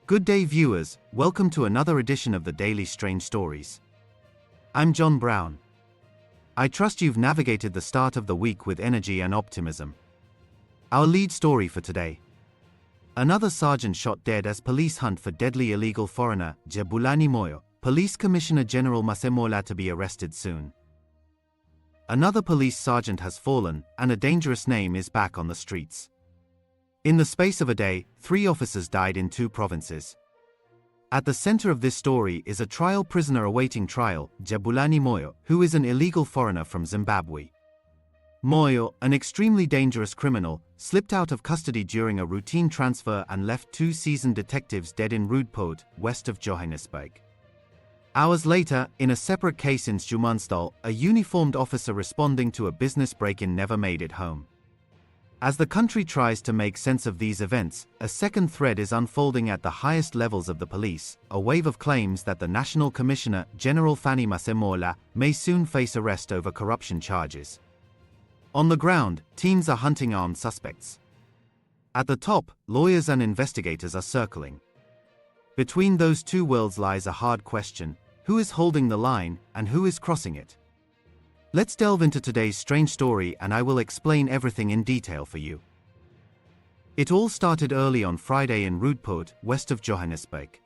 Good day viewers, welcome to another edition of the Daily Strange Stories. I'm John Brown. I trust you've navigated the start of the week with energy and optimism. Our lead story for today. Another sergeant shot dead as police hunt for deadly illegal foreigner, Jabulani Moyo, Police Commissioner General Masemola to be arrested soon. Another police sergeant has fallen, and a dangerous name is back on the streets. In the space of a day, 3 officers died in 2 provinces. At the center of this story is a trial prisoner awaiting trial, Jabulani Moyo, who is an illegal foreigner from Zimbabwe. Moyo, an extremely dangerous criminal, slipped out of custody during a routine transfer and left 2 seasoned detectives dead in Roodepoort, west of Johannesburg. Hours later, in a separate case in Stumansdal, a uniformed officer responding to a business break-in never made it home. As the country tries to make sense of these events, a second thread is unfolding at the highest levels of the police, a wave of claims that the National Commissioner, General Fannie Masemola, may soon face arrest over corruption charges. On the ground, teams are hunting armed suspects. At the top, lawyers and investigators are circling. Between those 2 worlds lies a hard question: who is holding the line, and who is crossing it? Let's delve into today's strange story and I will explain everything in detail for you. It all started early on Friday in Roodepoort, west of Johannesburg.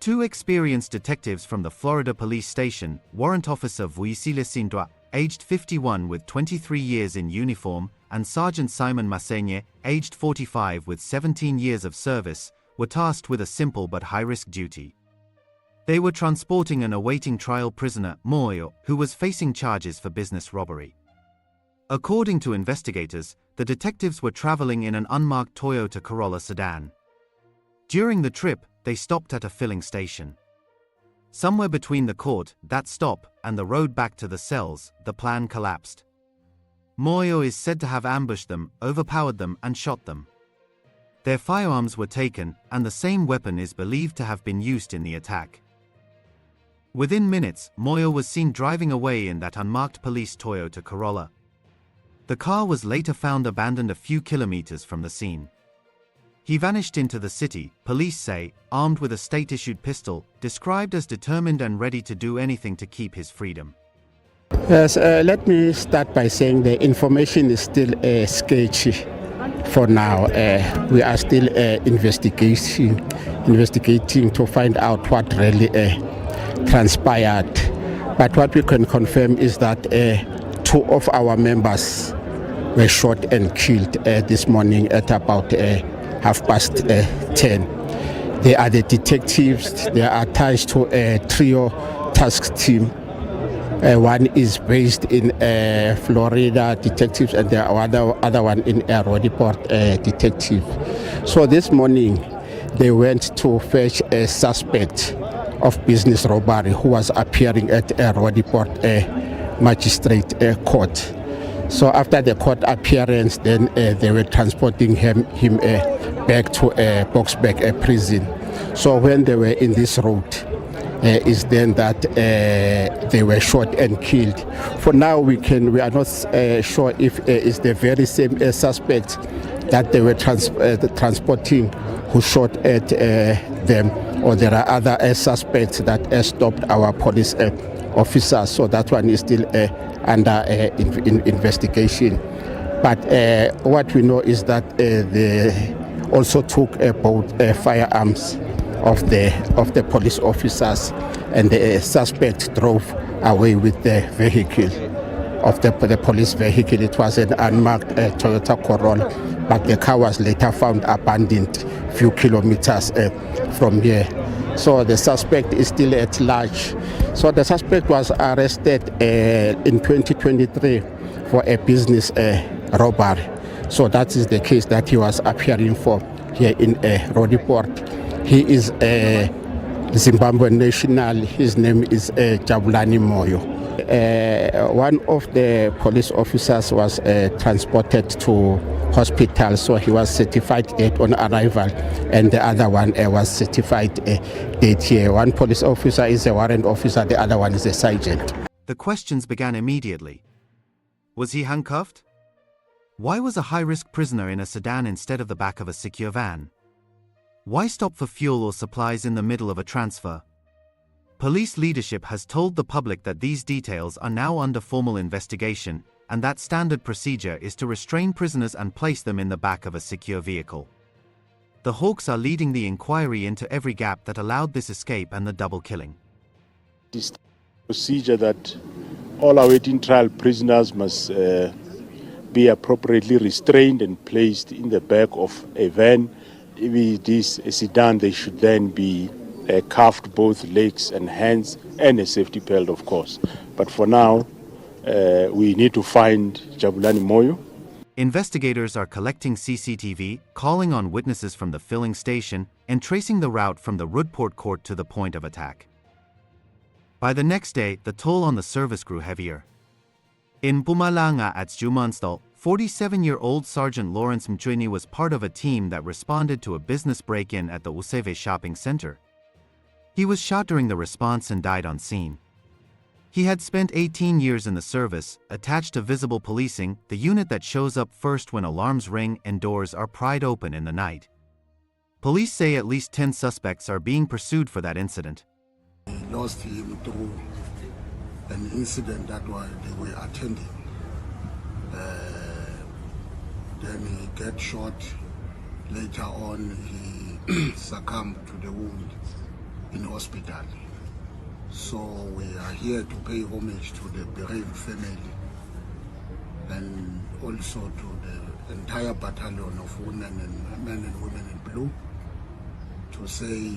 2 experienced detectives from the Florida police station, Warrant Officer Vuyisile Sintwa, aged 51 with 23 years in uniform, and Sergeant Simon Masenye, aged 45 with 17 years of service, were tasked with a simple but high-risk duty. They were transporting an awaiting trial prisoner, Moyo, who was facing charges for business robbery. According to investigators, the detectives were traveling in an unmarked Toyota Corolla sedan. During the trip, they stopped at a filling station. Somewhere between the court, that stop, and the road back to the cells, the plan collapsed. Moyo is said to have ambushed them, overpowered them, and shot them. Their firearms were taken, and the same weapon is believed to have been used in the attack. Within minutes, Moyo was seen driving away in that unmarked police Toyota Corolla. The car was later found abandoned a few kilometers from the scene. He vanished into the city, police say, armed with a state-issued pistol, described as determined and ready to do anything to keep his freedom. Yes, let me start by saying the information is still sketchy for now. We are still investigating to find out what really transpired. But what we can confirm is that 2 of our members were shot and killed this morning at about 10:30. They are the detectives. They are attached to a trio task team. One is based in Florida detectives, and the other one in Roodepoort detective. So this morning they went to fetch a suspect of business robbery who was appearing at a Roodepoort magistrate court. So after the court appearance, then they were transporting him back to Boksburg prison. So when they were in this road, is then that they were shot and killed. For now, we are not sure if it's the very same suspect that they were transporting who shot at them, or there are other suspects that stopped our police officers. So that one is still under investigation. But what we know is that they also took both firearms of the police officers, and the suspect drove away with the vehicle of the police vehicle. It was an unmarked Toyota Corolla, but the car was later found abandoned a few kilometers from here. So the suspect is still at large. So the suspect was arrested in 2023 for a business robbery. So that is the case that he was appearing for here in Roodepoort. He is a Zimbabwean national. His name is Jabulani Moyo. One of the police officers was transported to hospital, so he was certified dead on arrival, and the other one was certified dead here. One police officer is a warrant officer, the other one is a sergeant. The questions began immediately. Was he handcuffed? Why was a high-risk prisoner in a sedan instead of the back of a secure van? Why stop for fuel or supplies in the middle of a transfer? Police leadership has told the public that these details are now under formal investigation, and that standard procedure is to restrain prisoners and place them in the back of a secure vehicle. The Hawks are leading the inquiry into every gap that allowed this escape and the double killing. This procedure that all awaiting trial prisoners must be appropriately restrained and placed in the back of a van. If it is a sedan, they should then be cuffed both legs and hands, and a safety belt, of course. But for now, we need to find Jabulani Moyo. Investigators are collecting CCTV, calling on witnesses from the filling station, and tracing the route from the Roodepoort court to the point of attack. By the next day, the toll on the service grew heavier. In Mpumalanga at Jumanstal, 47-year-old Sergeant Lawrence Mtshweni was part of a team that responded to a business break-in at the Useve shopping center. He was shot during the response and died on scene. He had spent 18 years in the service, attached to visible policing, the unit that shows up first when alarms ring and doors are pried open in the night. Police say at least 10 suspects are being pursued for that incident. We lost him through an incident that they were attending. Then he got shot. Later on, he succumbed to the wound in hospital. So we are here to pay homage to the bereaved family and also to the entire battalion of men and women in blue, to say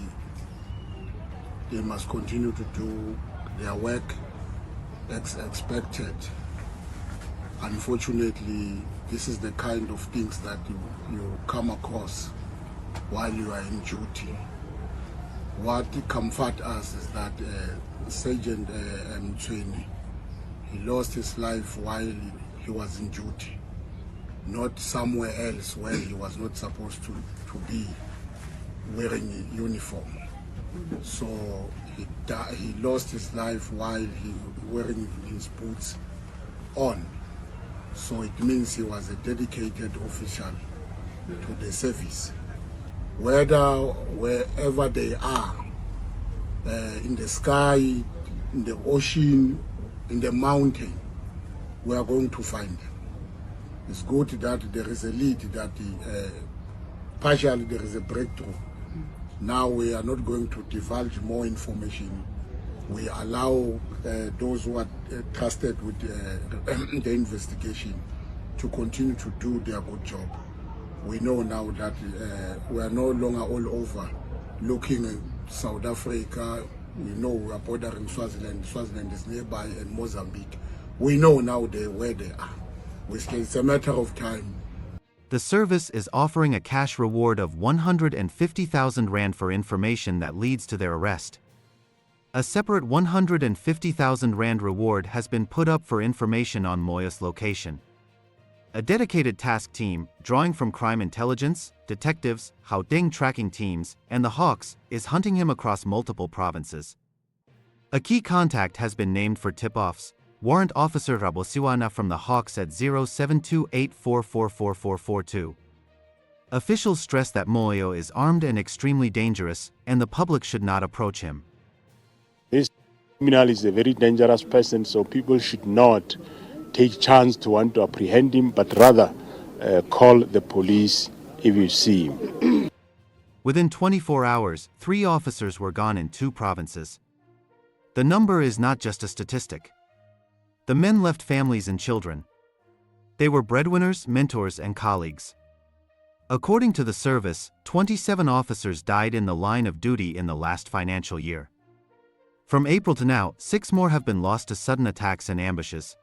they must continue to do their work as expected. Unfortunately, this is the kind of things that you come across while you are in duty. What comforts us is that Sergeant Mtshweni, he lost his life while he was in duty, not somewhere else where he was not supposed to be wearing a uniform. So he lost his life while he wearing his boots on. So it means he was a dedicated official to the service. Wherever they are, in the sky, in the ocean, in the mountain, we are going to find them. It's good that there is a lead, that partially there is a breakthrough. Now we are not going to divulge more information. We allow those who are trusted with the investigation to continue to do their good job. We know now that we are no longer all over looking at South Africa. We know we are bordering Swaziland. Swaziland is nearby, and Mozambique. We know now where they are. It's a matter of time. The service is offering a cash reward of 150,000 rand for information that leads to their arrest. A separate 150,000 rand reward has been put up for information on Moyo's location. A dedicated task team, drawing from crime intelligence, detectives, Gauteng tracking teams, and the Hawks, is hunting him across multiple provinces. A key contact has been named for tip-offs, Warrant Officer Rabosiwana from the Hawks at 0728444442. Officials stress that Moyo is armed and extremely dangerous, and the public should not approach him. This criminal is a very dangerous person, so people should not take chance to want to apprehend him, but rather call the police if you see him. Within 24 hours, 3 officers were gone in 2 provinces. The number is not just a statistic. The men left families and children. They were breadwinners, mentors, and colleagues. According to the service, 27 officers died in the line of duty in the last financial year. From April to now, 6 more have been lost to sudden attacks and ambushes.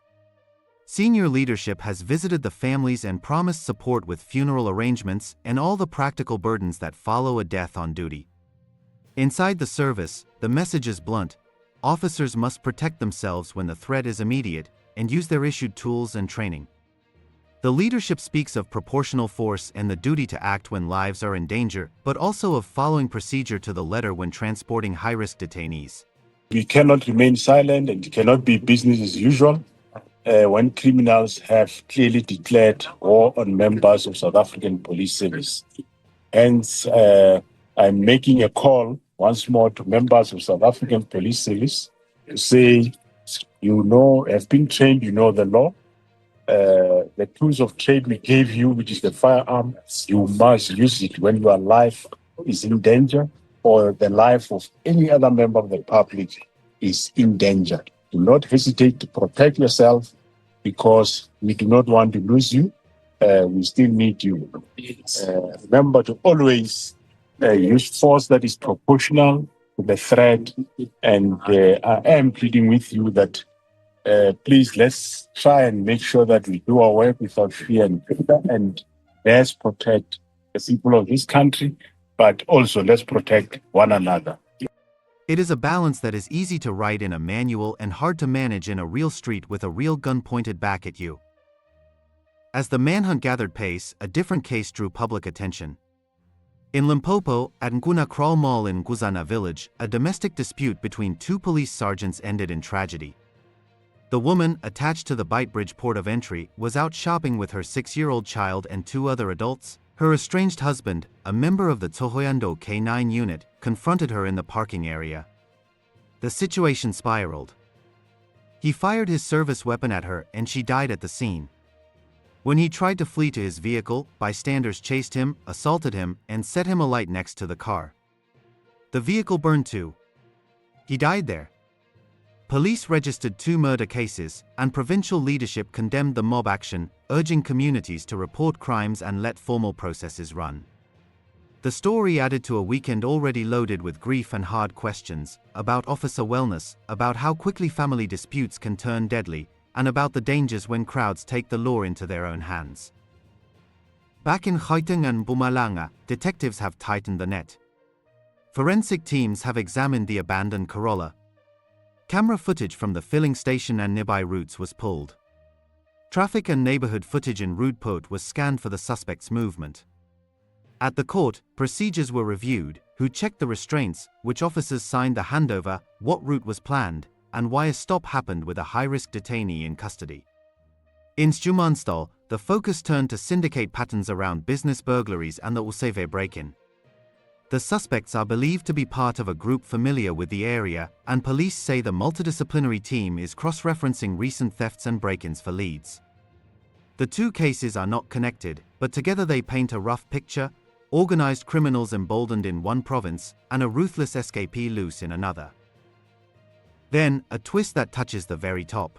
Senior leadership has visited the families and promised support with funeral arrangements and all the practical burdens that follow a death on duty. Inside the service, the message is blunt: officers must protect themselves when the threat is immediate and use their issued tools and training. The leadership speaks of proportional force and the duty to act when lives are in danger, but also of following procedure to the letter when transporting high-risk detainees. We cannot remain silent, and it cannot be business as usual when criminals have clearly declared war on members of South African Police Service. Hence, I'm making a call once more to members of South African Police Service to say, have been trained, you know the law. The tools of trade we gave you, which is the firearm, you must use it when your life is in danger or the life of any other member of the public is in danger. Do not hesitate to protect yourself because we do not want to lose you. We still need you. Remember to always use force that is proportional to the threat. And I am pleading with you that please, let's try and make sure that we do our work without fear and favor, and let's protect the people of this country, but also let's protect one another. It is a balance that is easy to write in a manual and hard to manage in a real street with a real gun pointed back at you. As the manhunt gathered pace, a different case drew public attention. In Limpopo, at Nkuna Kral Mall in Nguzana village, a domestic dispute between two police sergeants ended in tragedy. The woman, attached to the Beitbridge port of entry, was out shopping with her 6-year-old child and 2 other adults. Her estranged husband, a member of the Tsohoyando K9 unit, confronted her in the parking area. The situation spiraled. He fired his service weapon at her and she died at the scene. When he tried to flee to his vehicle, bystanders chased him, assaulted him, and set him alight next to the car. The vehicle burned too. He died there. Police registered 2 murder cases, and provincial leadership condemned the mob action, urging communities to report crimes and let formal processes run. The story added to a weekend already loaded with grief and hard questions, about officer wellness, about how quickly family disputes can turn deadly, and about the dangers when crowds take the law into their own hands. Back in Gauteng and Mpumalanga, detectives have tightened the net. Forensic teams have examined the abandoned Corolla. Camera footage from the filling station and nearby routes was pulled. Traffic and neighborhood footage in Roodepoort was scanned for the suspect's movement. At the court, procedures were reviewed, who checked the restraints, which officers signed the handover, what route was planned, and why a stop happened with a high-risk detainee in custody. In Stumanstal, the focus turned to syndicate patterns around business burglaries and the Useve break-in. The suspects are believed to be part of a group familiar with the area, and police say the multidisciplinary team is cross-referencing recent thefts and break-ins for leads. The 2 cases are not connected, but together they paint a rough picture: organized criminals emboldened in one province, and a ruthless escapee loose in another. Then, a twist that touches the very top.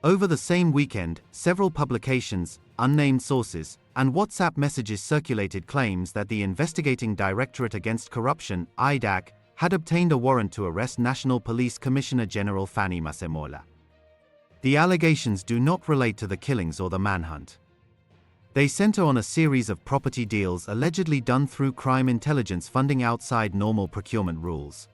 Over the same weekend, several publications, unnamed sources, and WhatsApp messages circulated claims that the Investigating Directorate Against Corruption, IDAC, had obtained a warrant to arrest National Police Commissioner General Fannie Masemola. The allegations do not relate to the killings or the manhunt. They center on a series of property deals allegedly done through crime intelligence funding outside normal procurement rules.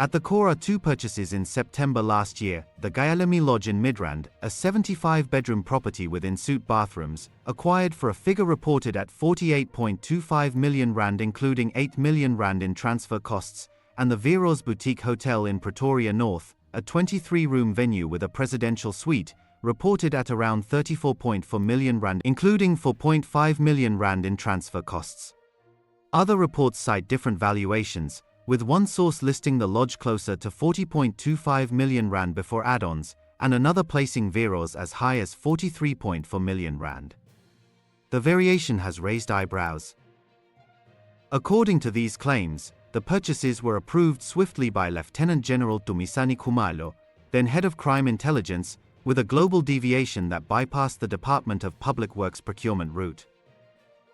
At the core are 2 purchases in September last year: the Gayalemi Lodge in Midrand, a 75-bedroom property with en-suite bathrooms, acquired for a figure reported at 48.25 million rand including 8 million rand in transfer costs, and the Viros Boutique Hotel in Pretoria North, a 23-room venue with a presidential suite, reported at around 34.4 million rand including 4.5 million rand in transfer costs. Other reports cite different valuations, with one source listing the lodge closer to 40.25 million rand before add-ons, and another placing Viros as high as 43.4 million rand. The variation has raised eyebrows. According to these claims, the purchases were approved swiftly by Lieutenant General Tumisani Khumalo, then head of crime intelligence, with a global deviation that bypassed the Department of Public Works procurement route.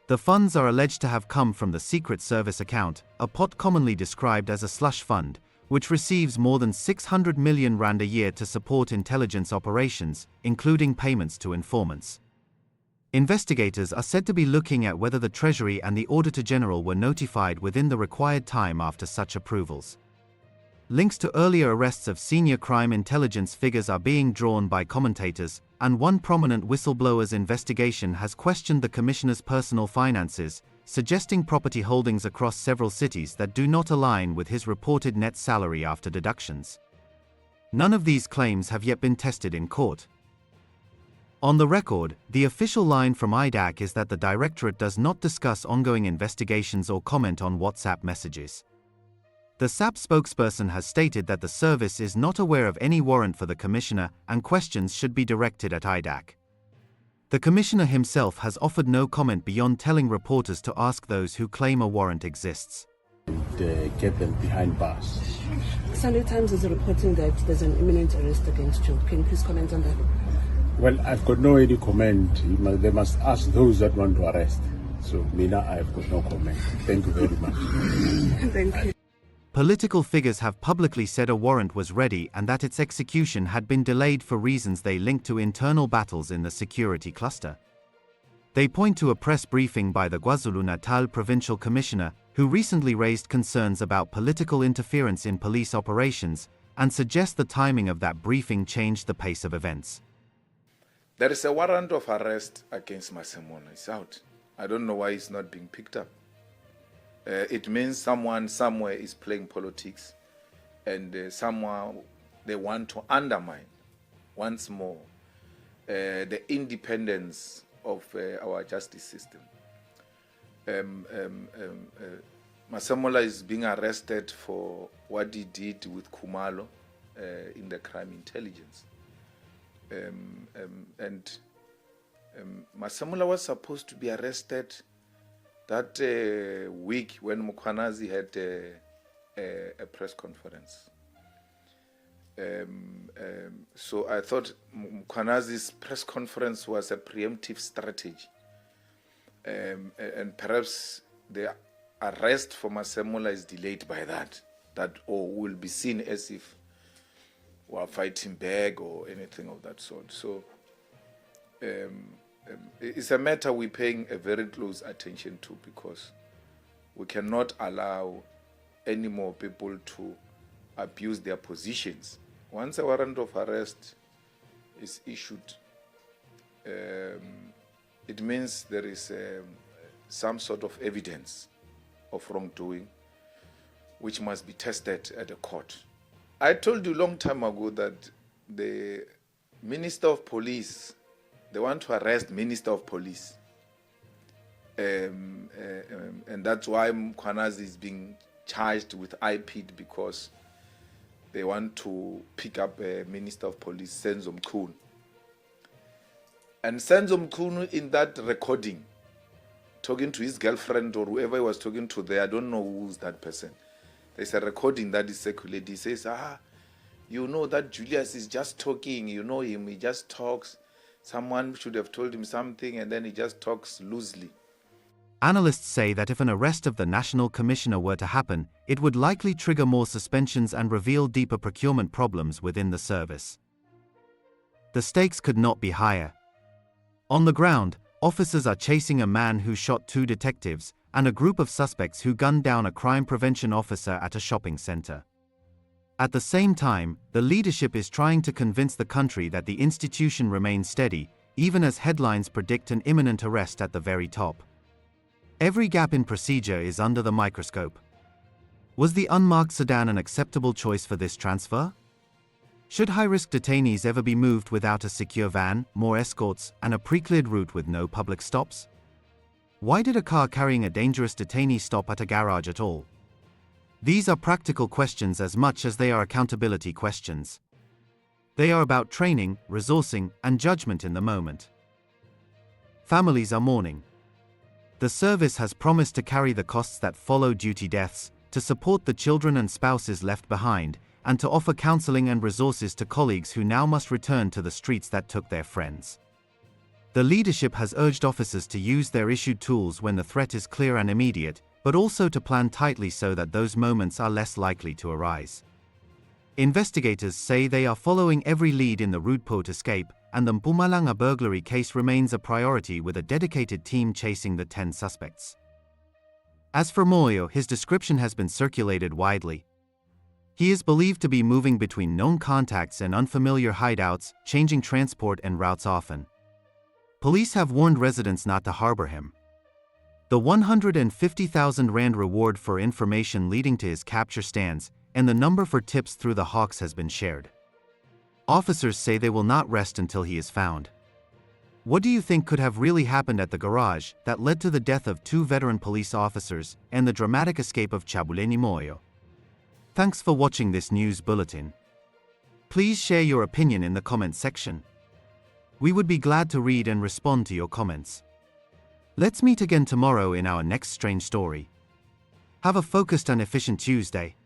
The funds are alleged to have come from the Secret Service account, a pot commonly described as a slush fund, which receives more than 600 million rand a year to support intelligence operations, including payments to informants. Investigators are said to be looking at whether the Treasury and the Auditor General were notified within the required time after such approvals. Links to earlier arrests of senior crime intelligence figures are being drawn by commentators, and one prominent whistleblower's investigation has questioned the commissioner's personal finances, suggesting property holdings across several cities that do not align with his reported net salary after deductions. None of these claims have yet been tested in court. On the record, the official line from IDAC is that the Directorate does not discuss ongoing investigations or comment on WhatsApp messages. The SAPS spokesperson has stated that the service is not aware of any warrant for the Commissioner and questions should be directed at IDAC. The Commissioner himself has offered no comment beyond telling reporters to ask those who claim a warrant exists. Get them behind bars. Sunday Times is reporting that there's an imminent arrest against you. Can you please comment on that? Well, I've got no any comment. They must ask those that want to arrest. So, Mina, I've got no comment. Thank you very much. Thank you. Political figures have publicly said a warrant was ready and that its execution had been delayed for reasons they link to internal battles in the security cluster. They point to a press briefing by the KwaZulu-Natal Provincial Commissioner, who recently raised concerns about political interference in police operations, and suggest the timing of that briefing changed the pace of events. There is a warrant of arrest against Masemola. It's out. I don't know why it's not being picked up. It means someone somewhere is playing politics, and someone they want to undermine once more the independence of our justice system. Masemola is being arrested for what he did with Khumalo in the crime intelligence. Masemola was supposed to be arrested that week when Mkhwanazi had a press conference. So I thought Mkhwanazi's press conference was a preemptive strategy. And perhaps the arrest for Masemola is delayed by that or will be seen as if we are fighting back or anything of that sort. So it's a matter we're paying a very close attention to, because we cannot allow any more people to abuse their positions. Once a warrant of arrest is issued, it means there is some sort of evidence of wrongdoing which must be tested at a court. I told you a long time ago that the Minister of Police, they want to arrest Minister of Police. And that's why Mkhwanazi is being charged with IPID, because they want to pick up Minister of Police, Senzo Mchunu. And Senzo Mchunu, in that recording, talking to his girlfriend or whoever he was talking to there, I don't know who's that person. There's a recording that is circulated. He says, you know that Julius is just talking, you know him, he just talks. Someone should have told him something, and then he just talks loosely. Analysts say that if an arrest of the National Commissioner were to happen, it would likely trigger more suspensions and reveal deeper procurement problems within the service. The stakes could not be higher. On the ground, officers are chasing a man who shot 2 detectives and a group of suspects who gunned down a crime prevention officer at a shopping center. At the same time, the leadership is trying to convince the country that the institution remains steady, even as headlines predict an imminent arrest at the very top. Every gap in procedure is under the microscope. Was the unmarked sedan an acceptable choice for this transfer? Should high-risk detainees ever be moved without a secure van, more escorts, and a pre-cleared route with no public stops? Why did a car carrying a dangerous detainee stop at a garage at all? These are practical questions as much as they are accountability questions. They are about training, resourcing, and judgment in the moment. Families are mourning. The service has promised to carry the costs that follow duty deaths, to support the children and spouses left behind, and to offer counseling and resources to colleagues who now must return to the streets that took their friends. The leadership has urged officers to use their issued tools when the threat is clear and immediate, but also to plan tightly so that those moments are less likely to arise. Investigators say they are following every lead in the Roodepoort escape, and the Mpumalanga burglary case remains a priority with a dedicated team chasing the 10 suspects. As for Moyo, his description has been circulated widely. He is believed to be moving between known contacts and unfamiliar hideouts, changing transport and routes often. Police have warned residents not to harbor him. The 150,000 Rand reward for information leading to his capture stands, and the number for tips through the Hawks has been shared. Officers say they will not rest until he is found. What do you think could have really happened at the garage that led to the death of 2 veteran police officers and the dramatic escape of Jabulani Moyo? Thanks for watching this news bulletin. Please share your opinion in the comments section. We would be glad to read and respond to your comments. Let's meet again tomorrow in our next strange story. Have a focused and efficient Tuesday.